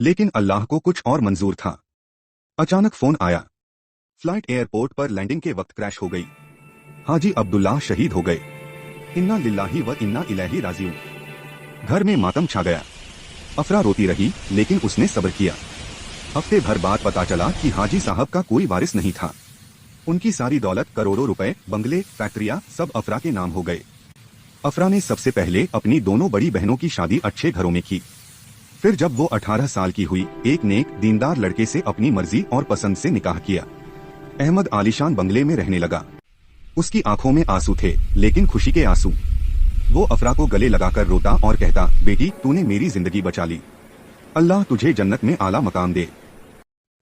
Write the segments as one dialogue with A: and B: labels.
A: लेकिन अल्लाह को कुछ और मंजूर था। अचानक फोन आया। फ्लाइट एयरपोर्ट पर लैंडिंग के वक्त क्रैश हो गई। हाजी अब्दुल्लाह शहीद हो गए। इन्ना लिल्लाही व इन्ना इलैहि राजिऊन। घर में मातम छा गया। अफरा रोती रही, लेकिन उसने सब्र किया। हफ्ते भर बाद पता चला कि हाजी साहब का कोई वारिस नहीं था। उनकी सारी दौलत, करोड़ों रुपए, बंगले, फैक्ट्रियां सब अफरा के नाम हो गए। अफरा ने सबसे पहले अपनी दोनों बड़ी बहनों की शादी अच्छे घरों में की। फिर जब वो 18 साल की हुई, एक नेक दीनदार लड़के से अपनी मर्जी और पसंद से निकाह किया। अहमद आलीशान बंगले में रहने लगा। उसकी आंखों में आंसू थे, लेकिन खुशी के आंसू। वो अफरा को गले लगाकर रोता और कहता, बेटी तूने मेरी जिंदगी बचा ली, अल्लाह तुझे जन्नत में आला मकाम दे।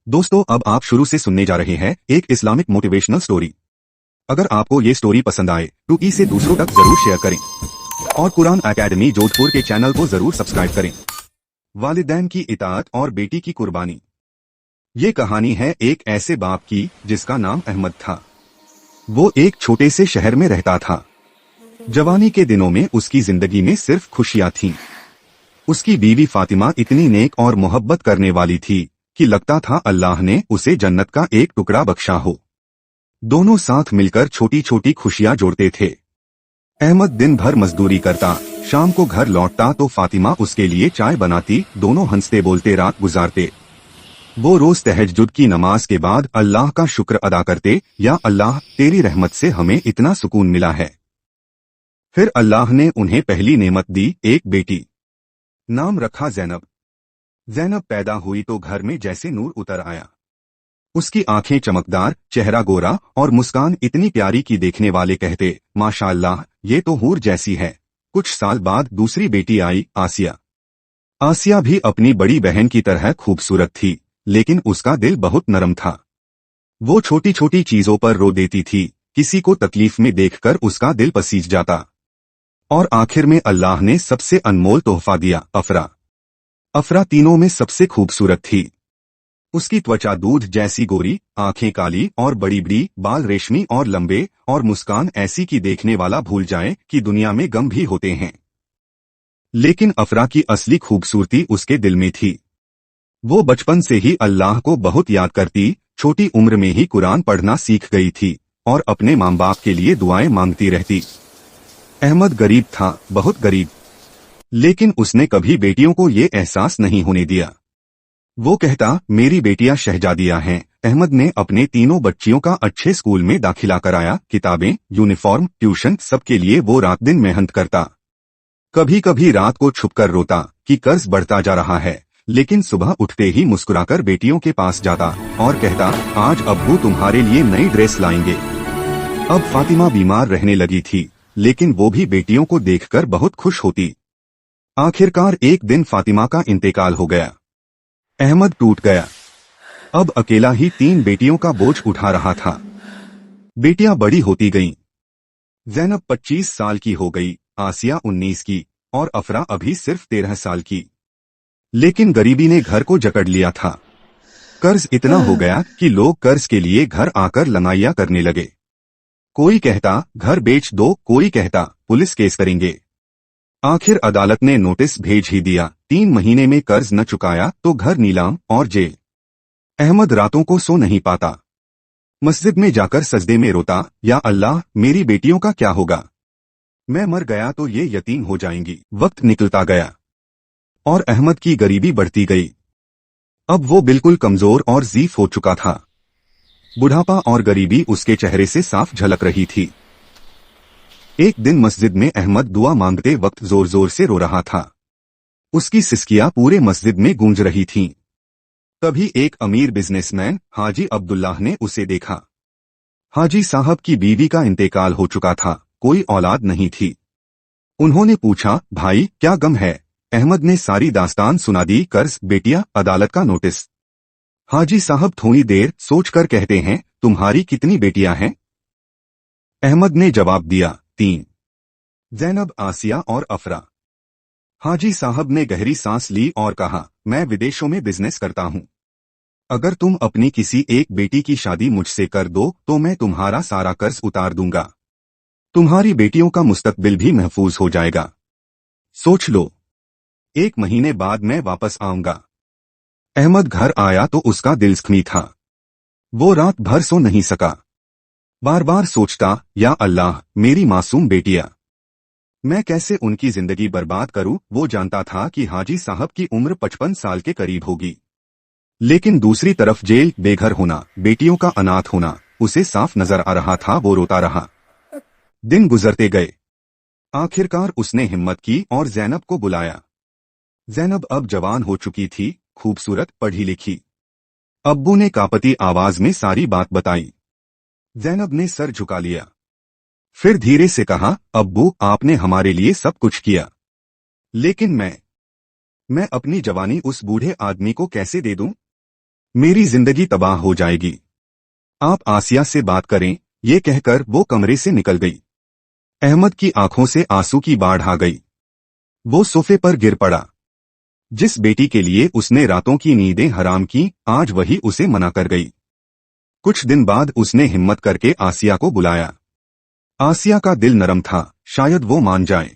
A: दोस्तों, अब आप शुरू से सुनने जा रहे हैं एक इस्लामिक मोटिवेशनल स्टोरी। अगर आपको ये स्टोरी पसंद आए तो इसे दूसरों तक जरूर शेयर करें और कुरान एकेडमी जोधपुर के चैनल को जरूर सब्सक्राइब करें। वालिदैन की इताअत और बेटी की कुर्बानी। ये कहानी है एक ऐसे बाप की जिसका नाम अहमद था। वो एक छोटे से शहर में रहता था। जवानी के दिनों में उसकी जिंदगी में सिर्फ खुशियां थीं। उसकी बीवी फातिमा इतनी नेक और मोहब्बत करने वाली थी कि लगता था अल्लाह ने उसे जन्नत का एक टुकड़ा बख्शा हो। दोनों साथ मिलकर छोटी छोटी खुशियां जोड़ते थे। अहमद दिन भर मजदूरी करता, शाम को घर लौटता तो फातिमा उसके लिए चाय बनाती, दोनों हंसते बोलते रात गुजारते। वो रोज तहज्जुद की नमाज के बाद अल्लाह का शुक्र अदा करते, या अल्लाह तेरी रहमत से हमें इतना सुकून मिला है। फिर अल्लाह ने उन्हें पहली नेमत दी, एक बेटी। नाम रखा ज़ैनब। ज़ैनब पैदा हुई तो घर में जैसे नूर उतर आया। उसकी आंखें चमकदार, चेहरा गोरा और मुस्कान इतनी प्यारी कि देखने वाले कहते, माशाअल्लाह ये तो हूर जैसी है। कुछ साल बाद दूसरी बेटी आई, आसिया। आसिया भी अपनी बड़ी बहन की तरह खूबसूरत थी, लेकिन उसका दिल बहुत नरम था। वो छोटी छोटी चीजों पर रो देती थी, किसी को तकलीफ में देखकर उसका दिल पसीज जाता। और आखिर में अल्लाह ने सबसे अनमोल तोहफा दिया, अफरा। अफरा तीनों में सबसे खूबसूरत थी। उसकी त्वचा दूध जैसी गोरी, आंखें काली और बड़ी बड़ी, बाल रेशमी और लंबे, और मुस्कान ऐसी कि देखने वाला भूल जाए कि दुनिया में गम भी होते हैं। लेकिन अफरा की असली खूबसूरती उसके दिल में थी। वो बचपन से ही अल्लाह को बहुत याद करती, छोटी उम्र में ही कुरान पढ़ना सीख गई थी और अपने माँ बाप के लिए दुआएं मांगती रहती। अहमद गरीब था, बहुत गरीब, लेकिन उसने कभी बेटियों को ये एहसास नहीं होने दिया। वो कहता, मेरी बेटियां शहजादियां हैं। अहमद ने अपने तीनों बच्चियों का अच्छे स्कूल में दाखिला कराया, किताबें, यूनिफॉर्म, ट्यूशन, सबके लिए वो रात दिन मेहनत करता। कभी कभी रात को छुपकर रोता कि कर्ज बढ़ता जा रहा है, लेकिन सुबह उठते ही मुस्कुराकर बेटियों के पास जाता और कहता, आज अब्बू तुम्हारे लिए नई ड्रेस लाएंगे। अब फातिमा बीमार रहने लगी थी, लेकिन वो भी बेटियों को देखकर बहुत खुश होती। आखिरकार एक दिन फातिमा का इंतकाल हो गया। अहमद टूट गया। अब अकेला ही 3 बेटियों का बोझ उठा रहा था। बेटियां बड़ी होती गईं। ज़ैनब 25 साल की हो गई, आसिया 19 की और अफरा अभी सिर्फ 13 साल की। लेकिन गरीबी ने घर को जकड़ लिया था। कर्ज इतना हो गया कि लोग कर्ज के लिए घर आकर लंगाइयां करने लगे। कोई कहता घर बेच दो, कोई कहता पुलिस केस करेंगे। आखिर अदालत ने नोटिस भेज ही दिया, 3 महीने में कर्ज न चुकाया तो घर नीलाम और जेल। अहमद रातों को सो नहीं पाता। मस्जिद में जाकर सजदे में रोता, या अल्लाह मेरी बेटियों का क्या होगा, मैं मर गया तो ये यतीम हो जाएंगी। वक्त निकलता गया और अहमद की गरीबी बढ़ती गई। अब वो बिल्कुल कमजोर और ज़ीफ हो चुका था। बुढ़ापा और गरीबी उसके चेहरे से साफ झलक रही थी। एक दिन मस्जिद में अहमद दुआ मांगते वक्त जोर जोर से रो रहा था। उसकी सिसकियां पूरे मस्जिद में गूंज रही थीं। तभी एक अमीर बिजनेसमैन हाजी अब्दुल्लाह ने उसे देखा। हाजी साहब की बीवी का इंतकाल हो चुका था, कोई औलाद नहीं थी। उन्होंने पूछा, भाई क्या गम है? अहमद ने सारी दास्तान सुना दी, कर्ज, बेटियां, अदालत का नोटिस। हाजी साहब थोड़ी देर सोचकर कहते हैं, तुम्हारी कितनी बेटियां हैं? अहमद ने जवाब दिया, 3, ज़ैनब, आसिया और अफरा। हाजी साहब ने गहरी सांस ली और कहा, मैं विदेशों में बिजनेस करता हूं। अगर तुम अपनी किसी एक बेटी की शादी मुझसे कर दो तो मैं तुम्हारा सारा कर्ज उतार दूंगा। तुम्हारी बेटियों का मुस्तकबिल भी महफूज हो जाएगा। सोच लो, 1 महीने बाद मैं वापस आऊंगा। अहमद घर आया तो उसका दिल जख्मी था। वो रात भर सो नहीं सका। बार बार सोचता, या अल्लाह, मेरी मासूम बेटियां, मैं कैसे उनकी जिंदगी बर्बाद करूं। वो जानता था कि हाजी साहब की उम्र 55 साल के करीब होगी, लेकिन दूसरी तरफ जेल, बेघर होना, बेटियों का अनाथ होना उसे साफ नजर आ रहा था। वो रोता रहा। दिन गुजरते गए। आखिरकार उसने हिम्मत की और जैनब को बुलाया। जैनब अब जवान हो चुकी थी, खूबसूरत, पढ़ी लिखी। अब्बू ने कांपती आवाज में सारी बात बताई। जैनब ने सर झुका लिया, फिर धीरे से कहा, अब्बू, आपने हमारे लिए सब कुछ किया, लेकिन मैं अपनी जवानी उस बूढ़े आदमी को कैसे दे दूं? मेरी जिंदगी तबाह हो जाएगी। आप आसिया से बात करें। ये कहकर वो कमरे से निकल गई। अहमद की आंखों से आंसू की बाढ़ आ गई। वो सोफे पर गिर पड़ा। जिस बेटी के लिए उसने रातों की नींदें हराम की, आज वही उसे मना कर गई। कुछ दिन बाद उसने हिम्मत करके आसिया को बुलाया। आसिया का दिल नरम था, शायद वो मान जाए,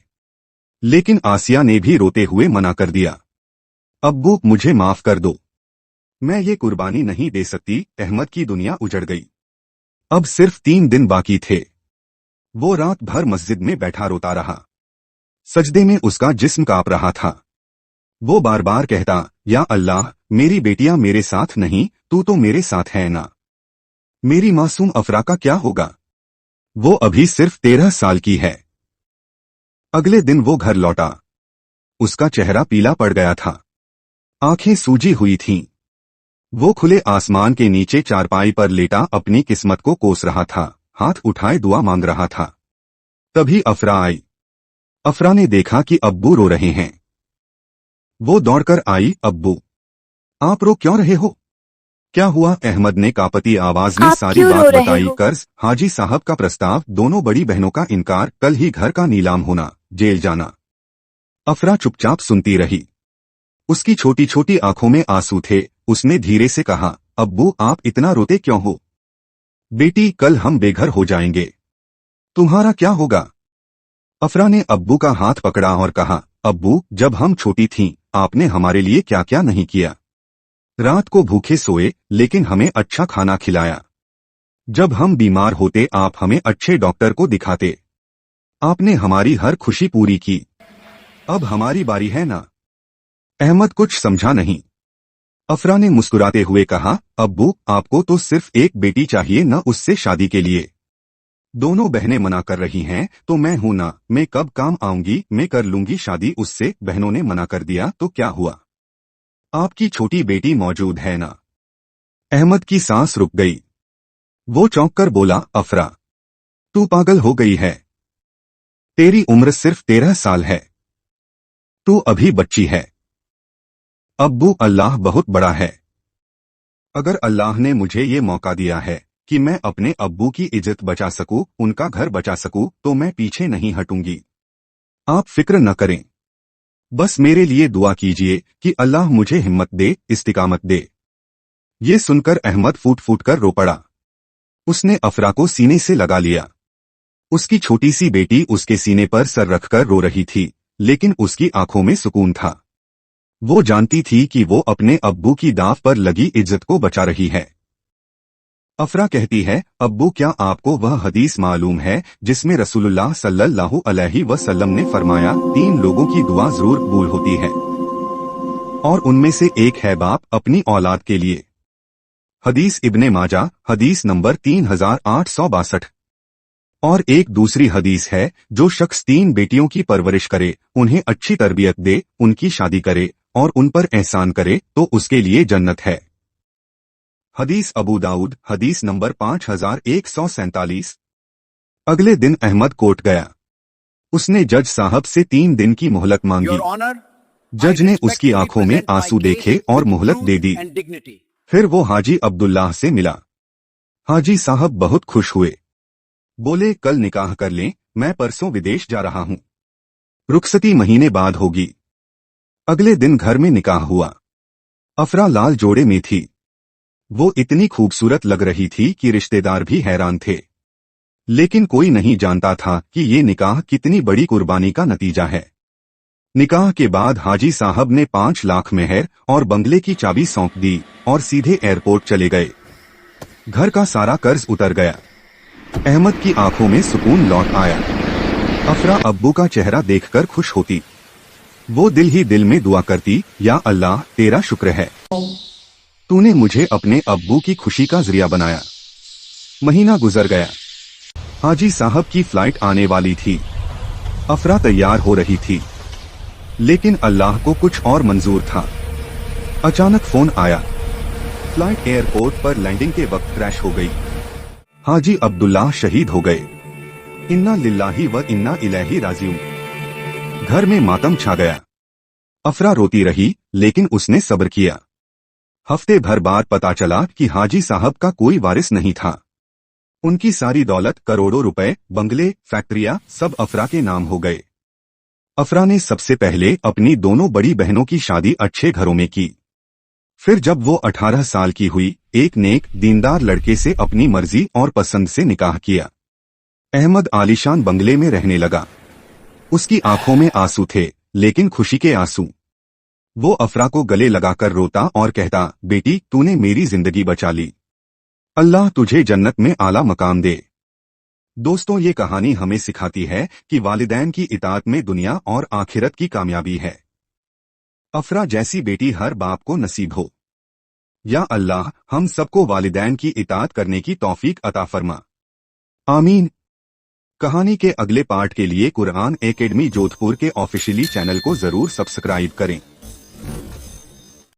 A: लेकिन आसिया ने भी रोते हुए मना कर दिया। अब्बू, मुझे माफ कर दो, मैं ये कुर्बानी नहीं दे सकती। अहमद की दुनिया उजड़ गई। अब सिर्फ 3 दिन बाकी थे। वो रात भर मस्जिद में बैठा रोता रहा। सजदे में उसका जिस्म कांप रहा था। वो बार बार कहता, या अल्लाह, मेरी बेटियां मेरे साथ नहीं, तू तो मेरे साथ है ना। मेरी मासूम अफरा का क्या होगा? वो अभी सिर्फ 13 साल की है। अगले दिन वो घर लौटा। उसका चेहरा पीला पड़ गया था, आंखें सूजी हुई थीं। वो खुले आसमान के नीचे चारपाई पर लेटा अपनी किस्मत को कोस रहा था, हाथ उठाए दुआ मांग रहा था। तभी अफरा आई। अफरा ने देखा कि अब्बू रो रहे हैं। वो दौड़कर आई, अब्बू, आप रो क्यों रहे हो? क्या हुआ? अहमद ने कांपती आवाज में सारी बात बताई। कर्ज, हाजी साहब का प्रस्ताव, दोनों बड़ी बहनों का इनकार, कल ही घर का नीलाम होना, जेल जाना। अफरा चुपचाप सुनती रही। उसकी छोटी छोटी आंखों में आंसू थे। उसने धीरे से कहा, अब्बू, आप इतना रोते क्यों हो? बेटी, कल हम बेघर हो जाएंगे, तुम्हारा क्या होगा? अफरा ने अब्बू का हाथ पकड़ा और कहा, अब्बू, जब हम छोटी थीं, आपने हमारे लिए क्या क्या नहीं किया। रात को भूखे सोए, लेकिन हमें अच्छा खाना खिलाया। जब हम बीमार होते, आप हमें अच्छे डॉक्टर को दिखाते। आपने हमारी हर खुशी पूरी की। अब हमारी बारी है ना। अहमद कुछ समझा नहीं। अफरा ने मुस्कुराते हुए कहा, अब्बू, आपको तो सिर्फ एक बेटी चाहिए, न उससे शादी के लिए। दोनों बहनें मना कर रही हैं, तो मैं हूं ना, मैं कब काम आऊंगी, मैं कर लूंगी शादी उससे। बहनों ने मना कर दिया तो क्या हुआ? आपकी छोटी बेटी मौजूद है ना। अहमद की सांस रुक गई। वो चौंक कर बोला, अफरा, तू पागल हो गई है। तेरी उम्र सिर्फ 13 साल है। तू अभी बच्ची है। अब्बू, अल्लाह बहुत बड़ा है। अगर अल्लाह ने मुझे ये मौका दिया है कि मैं अपने अब्बू की इज्जत बचा सकूं, उनका घर बचा सकूं, तो मैं पीछे नहीं हटूंगी। आप फिक्र न करें, बस मेरे लिए दुआ कीजिए कि अल्लाह मुझे हिम्मत दे, इस्तिकामत दे। ये सुनकर अहमद फूट फूट कर रो पड़ा। उसने अफरा को सीने से लगा लिया। उसकी छोटी सी बेटी उसके सीने पर सर रखकर रो रही थी, लेकिन उसकी आंखों में सुकून था। वो जानती थी कि वो अपने अब्बू की दाव पर लगी इज्जत को बचा रही है। अफरा कहती है, अब्बू, क्या आपको वह हदीस मालूम है जिसमें रसूलुल्लाह सल्लल्लाहु अलैहि वसल्लम ने फरमाया, 3 लोगों की दुआ जरूर कबूल होती है, और उनमें से एक है बाप अपनी औलाद के लिए। हदीस इब्ने माजा, हदीस नंबर 3862। और एक दूसरी हदीस है, जो शख्स 3 बेटियों की परवरिश करे, उन्हें अच्छी तरबियत दे, उनकी शादी करे और उन पर एहसान करे, तो उसके लिए जन्नत है। हदीस अबू दाऊद, हदीस नंबर 5147। अगले दिन अहमद कोर्ट गया। उसने जज साहब से 3 दिन की मोहलत मांगी। जज ने उसकी आंखों में आंसू देखे और मोहलत दे दी। फिर वो हाजी अब्दुल्लाह से मिला। हाजी साहब बहुत खुश हुए। बोले, कल निकाह कर लें, मैं परसों विदेश जा रहा हूं। रुखसती महीने बाद होगी। अगले दिन घर में निकाह हुआ। अफरा लाल जोड़े में थी। वो इतनी खूबसूरत लग रही थी कि रिश्तेदार भी हैरान थे, लेकिन कोई नहीं जानता था कि ये निकाह कितनी बड़ी कुर्बानी का नतीजा है। निकाह के बाद हाजी साहब ने 5 लाख मेहर और बंगले की चाबी सौंप दी और सीधे एयरपोर्ट चले गए। घर का सारा कर्ज उतर गया। अहमद की आंखों में सुकून लौट आया। अफरा अब्बू का चेहरा देखकर खुश होती। वो दिल ही दिल में दुआ करती, या अल्लाह तेरा शुक्र है, तूने मुझे अपने अब्बू की खुशी का जरिया बनाया। महीना गुजर गया। हाजी साहब की फ्लाइट आने वाली थी। अफरा तैयार हो रही थी, लेकिन अल्लाह को कुछ और मंजूर था। अचानक फोन आया। फ्लाइट एयरपोर्ट पर लैंडिंग के वक्त क्रैश हो गई। हाजी अब्दुल्लाह शहीद हो गए। इन्ना लिल्लाही व इन्ना इलैही राजिऊन। घर में मातम छा गया। अफरा रोती रही, लेकिन उसने सब्र किया। हफ्ते भर बाद पता चला कि हाजी साहब का कोई वारिस नहीं था। उनकी सारी दौलत, करोड़ों रुपए, बंगले, फैक्ट्रियां सब अफरा के नाम हो गए। अफरा ने सबसे पहले अपनी दोनों बड़ी बहनों की शादी अच्छे घरों में की। फिर जब वो 18 साल की हुई, एक नेक दीनदार लड़के से अपनी मर्जी और पसंद से निकाह किया। अहमद आलीशान बंगले में रहने लगा। उसकी आंखों में आंसू थे, लेकिन खुशी के आंसू। वो अफरा को गले लगाकर रोता और कहता, बेटी तूने मेरी जिंदगी बचा ली, अल्लाह तुझे जन्नत में आला मकाम दे। दोस्तों, ये कहानी हमें सिखाती है कि वालिदैन की इताअत में दुनिया और आखिरत की कामयाबी है। अफरा जैसी बेटी हर बाप को नसीब हो। या अल्लाह हम सबको वालिदैन की इताअत करने की तौफीक अता फरमा। आमीन। कहानी के अगले पार्ट के लिए कुरान एकेडमी जोधपुर के ऑफिशियली चैनल को जरूर सब्सक्राइब करें।